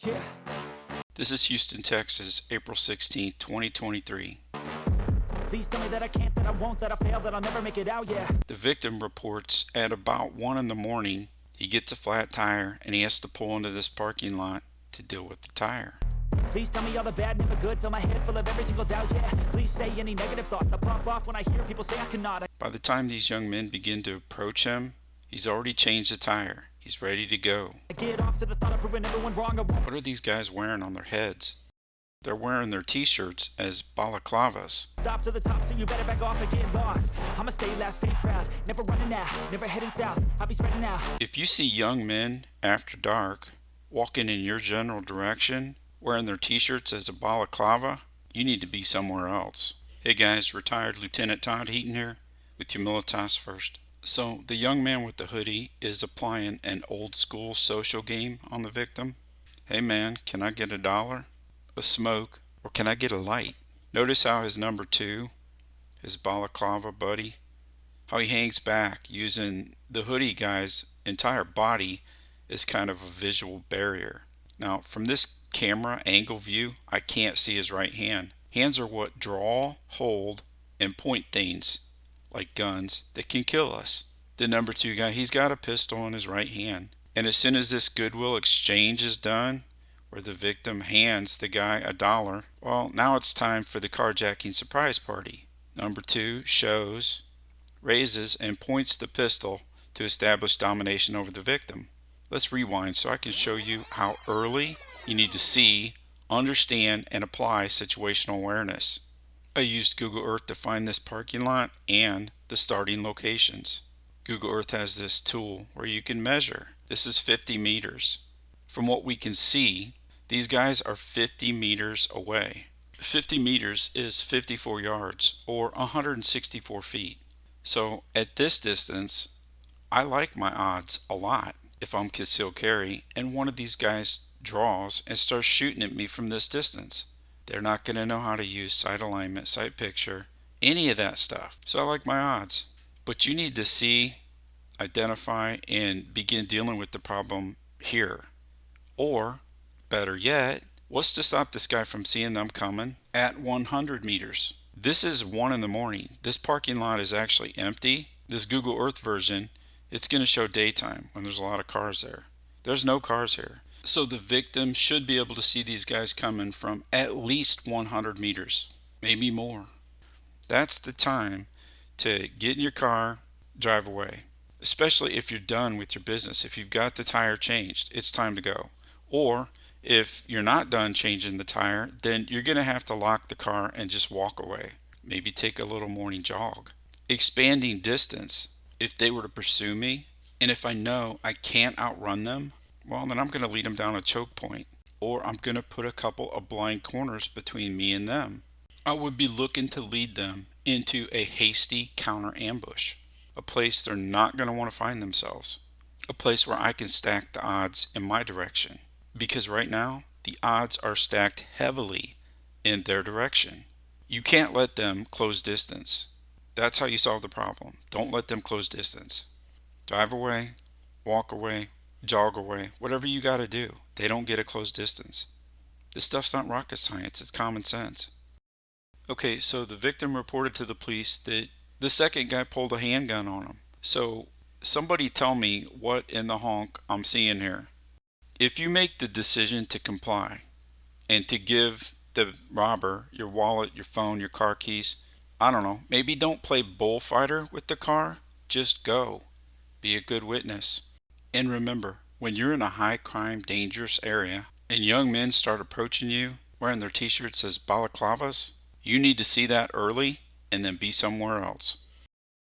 Yeah. This is Houston, Texas, April 16th, 2023. Please tell me that I can't, that I won't, that I fail, that I'll never make it out, yeah. The victim reports at about 1 in the morning, he gets a flat tire and he has to pull into this parking lot to deal with the tire. Please tell me all the bad, never good, fill my head full of every single doubt, yeah. Please say any negative thoughts, I pop off when I hear people say I cannot. By the time these young men begin to approach him, he's already changed the tire. He's ready to go. I get off to the thought of proving everyone wrong. I won't. What are these guys wearing on their heads? They're wearing their t-shirts as balaclavas. Stop to the top, so you better back off and get lost. I'ma stay loud, stay proud, never running out, never heading south, I'll be spreading out. If you see young men after dark walking in your general direction, wearing their t-shirts as a balaclava, you need to be somewhere else. Hey guys, retired Lieutenant Todd Heaton here with Humilitas First. So the young man with the hoodie is applying an old school social game on the victim. Hey man, can I get $1, a smoke, or can I get a light? Notice how his number 2, his balaclava buddy, how he hangs back using the hoodie guy's entire body as kind of a visual barrier. Now from this camera angle view, I can't see his right hand. Hands are what draw, hold, and point things like guns that can kill us. The number 2 guy, he's got a pistol in his right hand. And as soon as this goodwill exchange is done, where the victim hands the guy $1, well, now it's time for the carjacking surprise party. Number 2 shows, raises, and points the pistol to establish domination over the victim. Let's rewind so I can show you how early you need to see, understand, and apply situational awareness. I used Google Earth to find this parking lot and the starting locations. Google Earth has this tool where you can measure. This is 50 meters. From what we can see, these guys are 50 meters away. 50 meters is 54 yards or 164 feet. So at this distance, I like my odds a lot if I'm concealed carry and one of these guys draws and starts shooting at me from this distance. They're not going to know how to use sight alignment, sight picture, any of that stuff. So I like my odds. But you need to see, identify, and begin dealing with the problem here. Or, better yet, what's to stop this guy from seeing them coming at 100 meters? This is 1 in the morning. This parking lot is actually empty. This Google Earth version, it's going to show daytime when there's a lot of cars there. There's no cars here. So the victim should be able to see these guys coming from at least 100 meters, maybe more. That's the time to get in your car, drive away. Especially if you're done with your business. If you've got the tire changed, it's time to go. Or if you're not done changing the tire, then you're going to have to lock the car and just walk away. Maybe take a little morning jog. Expanding distance. If they were to pursue me, and if I know I can't outrun them, well, then I'm going to lead them down a choke point, or I'm going to put a couple of blind corners between me and them. I would be looking to lead them into a hasty counter ambush, a place they're not going to want to find themselves, a place where I can stack the odds in my direction, because right now the odds are stacked heavily in their direction. You can't let them close distance. That's how you solve the problem. Don't let them close distance. Drive away, walk away, jog away, whatever you got to do. They don't get a close distance. This stuff's not rocket science, it's common sense. Okay, so the victim reported to the police that the second guy pulled a handgun on him. So somebody tell me what in the honk I'm seeing here. If you make the decision to comply and to give the robber your wallet, your phone, your car keys, I don't know, maybe don't play bullfighter with the car, just go. Be a good witness. And remember, when you're in a high crime, dangerous area and young men start approaching you wearing their t-shirts as balaclavas, you need to see that early and then be somewhere else.